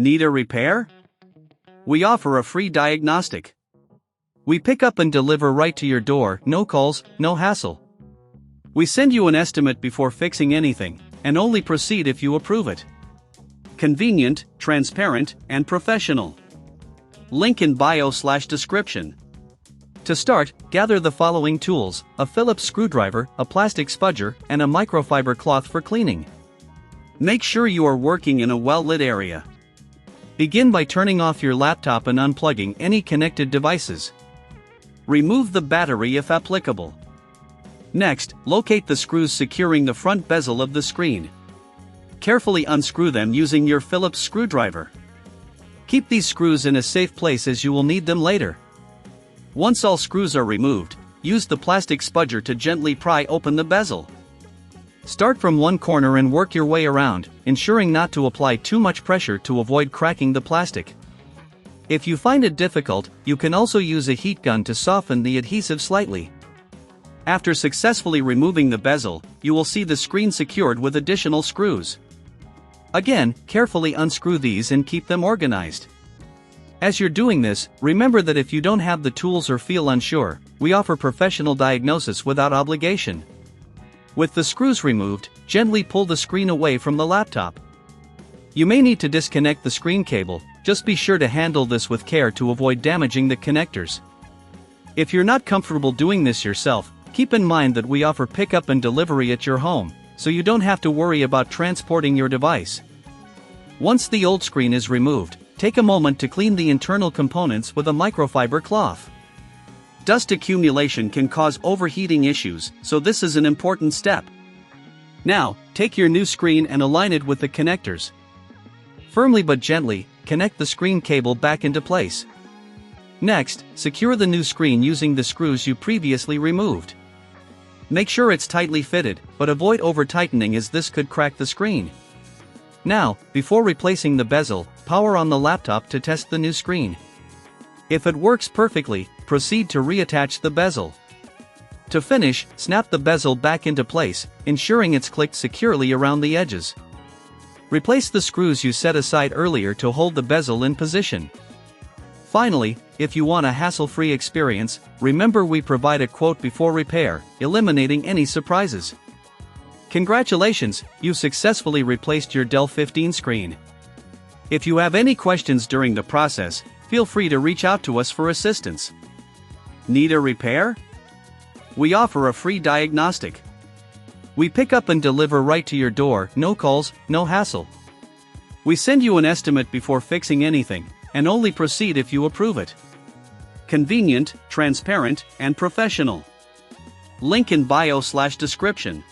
Need a repair? We offer a free diagnostic. We pick up and deliver right to your door, no calls, no hassle. We send you an estimate before fixing anything, and only proceed if you approve it. Convenient, transparent, and professional. Link in bio/description. To start, gather the following tools: a Phillips screwdriver, a plastic spudger, and a microfiber cloth for cleaning. Make sure you are working in a well-lit area. Begin by turning off your laptop and unplugging any connected devices. Remove the battery if applicable. Next, locate the screws securing the front bezel of the screen. Carefully unscrew them using your Phillips screwdriver. Keep these screws in a safe place as you will need them later. Once all screws are removed, use the plastic spudger to gently pry open the bezel. Start from one corner and work your way around, ensuring not to apply too much pressure to avoid cracking the plastic. If you find it difficult, you can also use a heat gun to soften the adhesive slightly. After successfully removing the bezel, you will see the screen secured with additional screws. Again, carefully unscrew these and keep them organized. As you're doing this, remember that if you don't have the tools or feel unsure, we offer professional diagnosis without obligation. With the screws removed, gently pull the screen away from the laptop. You may need to disconnect the screen cable, just be sure to handle this with care to avoid damaging the connectors. If you're not comfortable doing this yourself, keep in mind that we offer pickup and delivery at your home, so you don't have to worry about transporting your device. Once the old screen is removed, take a moment to clean the internal components with a microfiber cloth. Dust accumulation can cause overheating issues, so this is an important step. Now, take your new screen and align it with the connectors. Firmly but gently, connect the screen cable back into place. Next, secure the new screen using the screws you previously removed. Make sure it's tightly fitted, but avoid over-tightening as this could crack the screen. Now, before replacing the bezel, power on the laptop to test the new screen. If it works perfectly, proceed to reattach the bezel. To finish, snap the bezel back into place, ensuring it's clicked securely around the edges. Replace the screws you set aside earlier to hold the bezel in position. Finally, if you want a hassle-free experience, remember we provide a quote before repair, eliminating any surprises. Congratulations, you've successfully replaced your Dell 15 screen. If you have any questions during the process, feel free to reach out to us for assistance. Need a repair? We offer a free diagnostic. We pick up and deliver right to your door, no calls, no hassle. We send you an estimate before fixing anything, and only proceed if you approve it. Convenient, transparent, and professional. Link in bio/description.